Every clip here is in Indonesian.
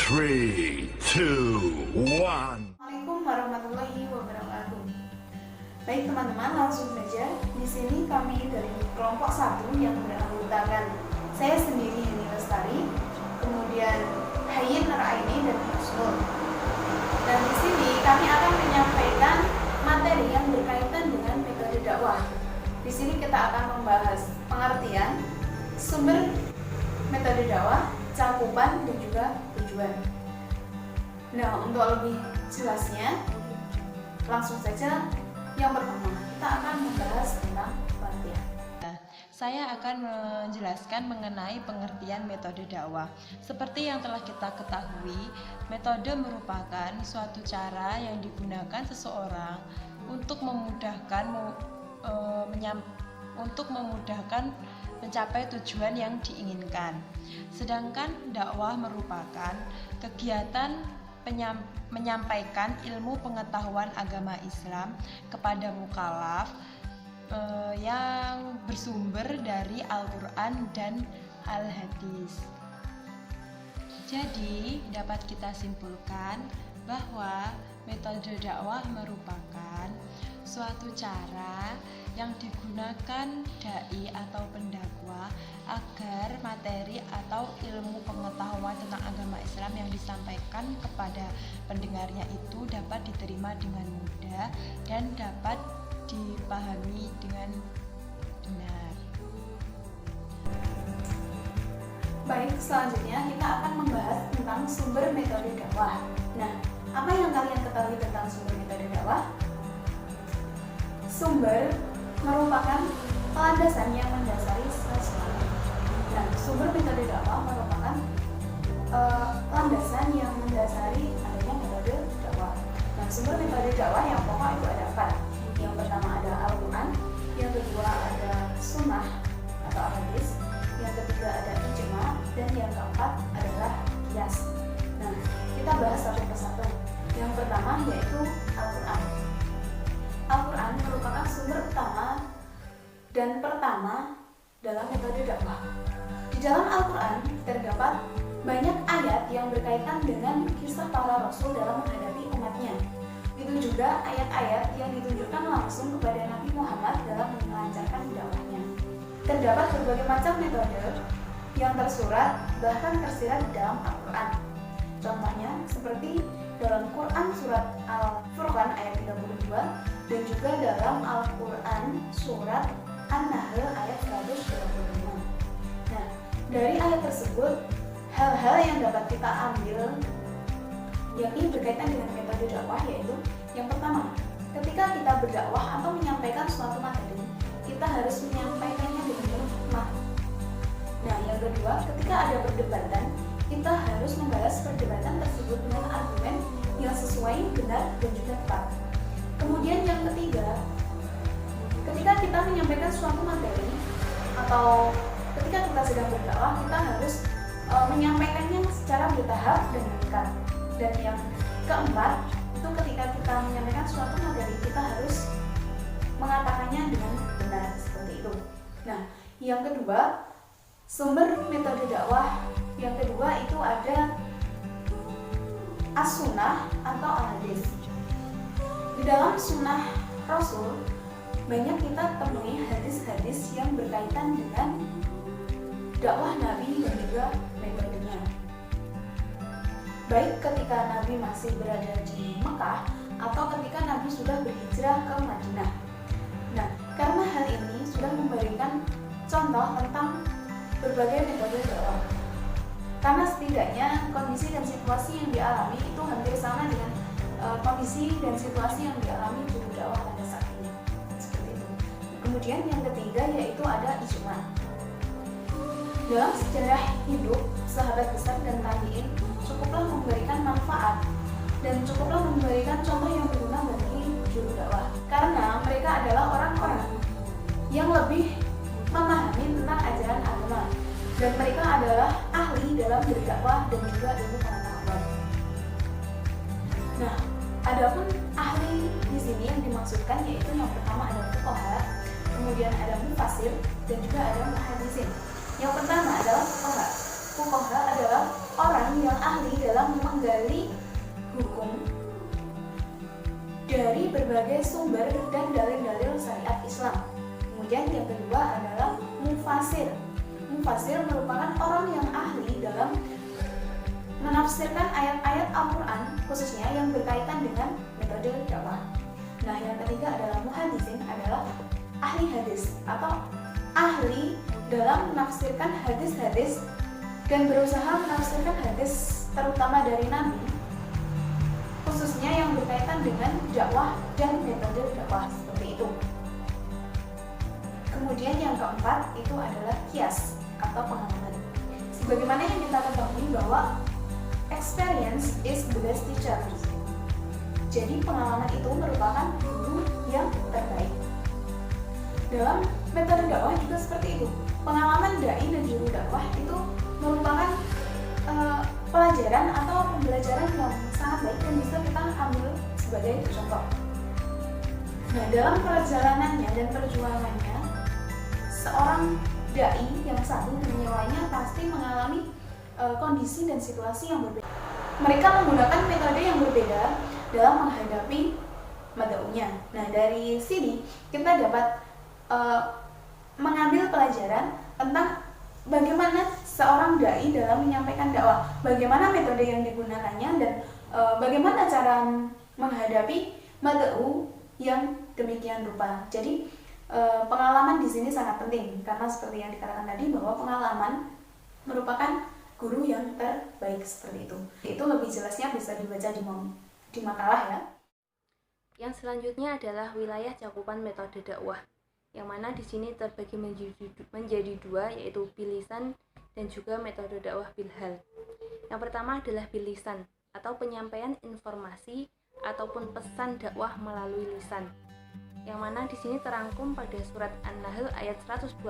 3, 2, 1. Assalamualaikum warahmatullahi wabarakatuh. Baik teman-teman, langsung saja. Di sini kami dari kelompok 1 yang beranggotakan saya sendiri Yuni Lestari, kemudian Hayyin Nuraini dan Husnul. Dan di sini kami akan menyampaikan materi yang berkaitan dengan metode dakwah. Di sini kita akan membahas pengertian, sumber metode dakwah, cakupan dan juga tujuan. Nah, untuk lebih jelasnya, langsung saja yang pertama kita akan membahas tentang pengertian. Saya akan menjelaskan mengenai pengertian metode dakwah. Seperti yang telah kita ketahui, metode merupakan suatu cara yang digunakan seseorang untuk memudahkan mencapai tujuan yang diinginkan. Sedangkan dakwah merupakan kegiatan menyampaikan ilmu pengetahuan agama Islam kepada mukallaf yang bersumber dari Al-Quran dan Al-Hadis. Jadi dapat kita simpulkan bahwa metode dakwah merupakan suatu cara yang digunakan dai atau pendakwah agar materi atau ilmu pengetahuan tentang agama Islam yang disampaikan kepada pendengarnya itu dapat diterima dengan mudah dan dapat dipahami dengan benar. Baik, selanjutnya kita akan membahas tentang sumber metode dakwah. Nah, apa yang kalian ketahui tentang sumber metode dakwah? Sumber merupakan landasan yang mendasari sesuatu. Nah, sumber metode dakwah merupakan landasan yang mendasari adanya metode dakwah. Nah, sumber metode dakwah yang pokok itu ada 4. Yang pertama ada Al-Quran, yang kedua ada Sunnah atau Hadis, yang ketiga ada Ijma, dan yang keempat adalah Qiyas. Nah, kita bahas satu persatu. Yang pertama yaitu Al-Quran. Al-Quran merupakan sumber utama dan pertama dalam metode dakwah. Di dalam Al-Quran terdapat banyak ayat yang berkaitan dengan kisah para rasul dalam menghadapi umatnya. Itu juga ayat-ayat yang ditujukan langsung kepada Nabi Muhammad dalam melancarkan dakwahnya. Terdapat berbagai macam metode yang tersurat bahkan tersirat di dalam Al-Quran. Contohnya seperti dalam Quran surat Al-Furqan ayat 32 dan juga dalam Al-Quran surat An-Nahl ayat 125. Nah, dari ayat tersebut hal-hal yang dapat kita ambil yakni berkaitan dengan metode dakwah, yaitu yang pertama, ketika kita berdakwah atau menyampaikan suatu materi, kita harus menyampaikannya dengan penuh hikmah. Nah, yang kedua, ketika ada perdebatan, kita harus membahas perdebatan tersebut dengan argumen yang sesuai, benar, dan juga tepat. Kemudian yang ketiga, ketika kita menyampaikan suatu materi atau ketika kita sedang berdakwah, kita harus menyampaikannya secara bertahap dan ringkas. Dan yang keempat, itu ketika kita menyampaikan suatu materi, kita harus mengatakannya dengan benar, seperti itu. Nah, yang kedua, sumber metode dakwah yang kedua itu ada As-Sunnah atau Al-Hadis. Di dalam Sunnah Rasul banyak kita temui hadis-hadis yang berkaitan dengan dakwah Nabi dan juga metodenya. Baik ketika Nabi masih berada di Mekah atau ketika Nabi sudah berhijrah ke Madinah. Nah, karena hal ini sudah memberikan contoh tentang berbagai metode dakwah. Karena setidaknya kondisi dan situasi yang dialami itu hampir sama dengan kondisi dan situasi yang dialami juru dakwah pada saat ini. Seperti itu. Kemudian yang ketiga yaitu ada ijma. Dalam sejarah hidup sahabat besar dan tabi'in cukuplah memberikan manfaat dan cukuplah memberikan contoh yang berguna bagi juru dakwah, karena mereka adalah orang-orang yang lebih memahami tentang ajaran agama dan mereka adalah ahli dalam berdakwah dan juga ilmu pengetahuan. Nah, adapun ahli di sini yang dimaksudkan yaitu yang pertama ada fuqaha, kemudian ada mufassir dan juga ada muhaddisin. Yang pertama adalah fuqaha. Fuqaha adalah orang yang ahli dalam menggali hukum dari berbagai sumber dan dalil-dalil syariat Islam. Kemudian yang kedua adalah mufasir. Mufasir merupakan orang yang ahli dalam menafsirkan ayat-ayat Al-Quran, khususnya yang berkaitan dengan metode dakwah. Nah, yang ketiga adalah muhadisin, adalah ahli hadis atau ahli dalam menafsirkan hadis-hadis dan berusaha menafsirkan hadis terutama dari Nabi, khususnya yang berkaitan dengan dakwah dan metode dakwah seperti itu. Kemudian yang keempat itu adalah kias atau pengalaman. Sebagaimana yang kita ketahui bahwa experience is the best teacher. Jadi pengalaman itu merupakan guru yang terbaik. Dalam metode dakwah juga seperti itu. Pengalaman dai dan juru dakwah itu merupakan pelajaran atau pembelajaran yang sangat baik dan bisa kita ambil sebagai contoh. Nah, dalam perjalanannya dan perjuangannya, seorang dai yang satu dan yang lainnya pasti mengalami kondisi dan situasi yang berbeda. Mereka menggunakan metode yang berbeda dalam menghadapi mad'unya. Nah, dari sini kita dapat mengambil pelajaran tentang bagaimana seorang dai dalam menyampaikan dakwah, bagaimana metode yang digunakannya, dan bagaimana cara menghadapi mad'u yang demikian rupa. Jadi pengalaman di sini sangat penting karena seperti yang dikatakan tadi bahwa pengalaman merupakan guru yang terbaik seperti itu. Itu lebih jelasnya bisa dibaca di makalah ya. Yang selanjutnya adalah wilayah cakupan metode dakwah, yang mana di sini terbagi menjadi dua, yaitu bilisan dan juga metode dakwah bilhal. Yang pertama adalah bilisan atau penyampaian informasi ataupun pesan dakwah melalui lisan, yang mana di sini terangkum pada surat An-Nahl ayat 125,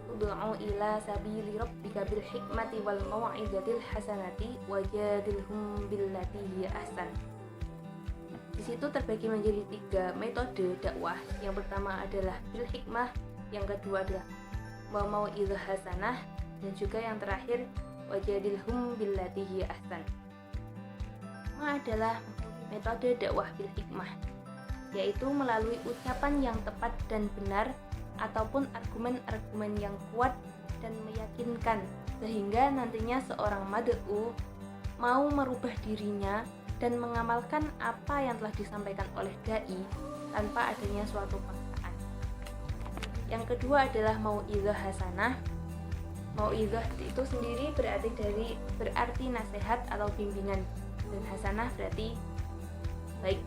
ud'u ila sabili rabbika bil hikmati wal mau'izatil hasanati wajadilhum billati hiya ahsan. Di situ terbagi menjadi tiga metode dakwah. Yang pertama adalah bil hikmah, yang kedua adalah mau'izah hasanah, dan juga yang terakhir wajadilhum billati hiya ahsan. Adalah metode dakwah bil hikmah, yaitu melalui ucapan yang tepat dan benar ataupun argumen-argumen yang kuat dan meyakinkan, sehingga nantinya seorang mad'u mau merubah dirinya dan mengamalkan apa yang telah disampaikan oleh dai tanpa adanya suatu paksaan. Yang kedua adalah mau'izah hasanah. Mau'izah itu sendiri berarti nasihat atau bimbingan, dan hasanah berarti baik.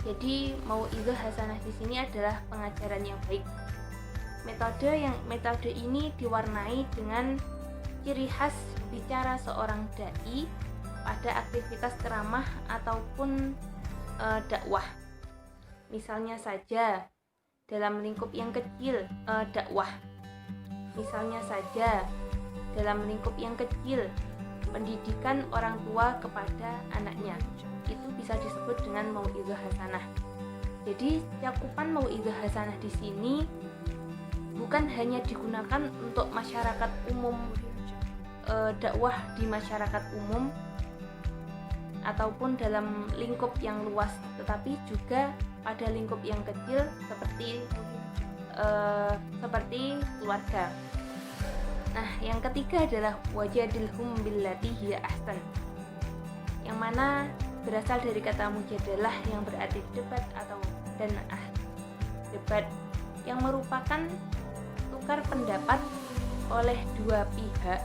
Jadi mau'izah hasanah di sini adalah pengajaran yang baik. Metode ini diwarnai dengan ciri khas bicara seorang dai pada aktivitas ceramah ataupun dakwah. Misalnya saja dalam lingkup yang kecil dakwah. Misalnya saja dalam lingkup yang kecil pendidikan orang tua kepada anaknya, itu bisa disebut dengan mau'izah hasanah. Jadi cakupan mau'izah hasanah di sini bukan hanya digunakan untuk masyarakat umum, dakwah di masyarakat umum ataupun dalam lingkup yang luas, tetapi juga pada lingkup yang kecil seperti keluarga. Nah, yang ketiga adalah wajadilhum billati hiya ahsan, yang mana berasal dari kata mujadalah yang berarti debat debat, yang merupakan tukar pendapat oleh dua pihak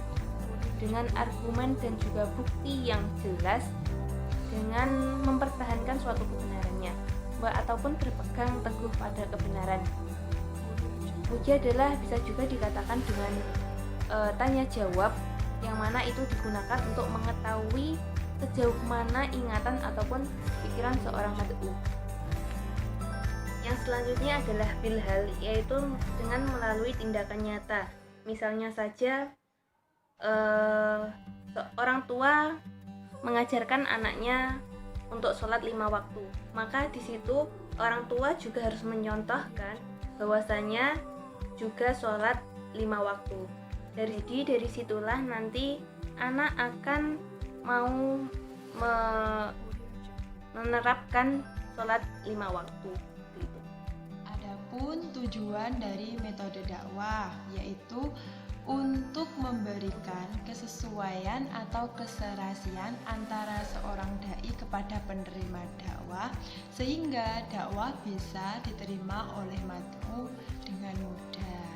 dengan argumen dan juga bukti yang jelas, dengan mempertahankan suatu kebenarannya ataupun berpegang teguh pada kebenaran. Mujadalah bisa juga dikatakan dengan tanya jawab, yang mana itu digunakan untuk mengetahui sejauh mana ingatan ataupun pikiran seorang mad'u. Yang selanjutnya adalah bilhal, yaitu dengan melalui tindakan nyata. Misalnya saja orang tua mengajarkan anaknya untuk sholat 5 waktu, maka di situ orang tua juga harus menyontohkan bahwasanya juga sholat 5 waktu. Dari situlah nanti anak akan mau menerapkan sholat 5 waktu. Gitu. Adapun tujuan dari metode dakwah yaitu untuk memberikan kesesuaian atau keserasian antara seorang dai kepada penerima dakwah sehingga dakwah bisa diterima oleh mad'u dengan mudah.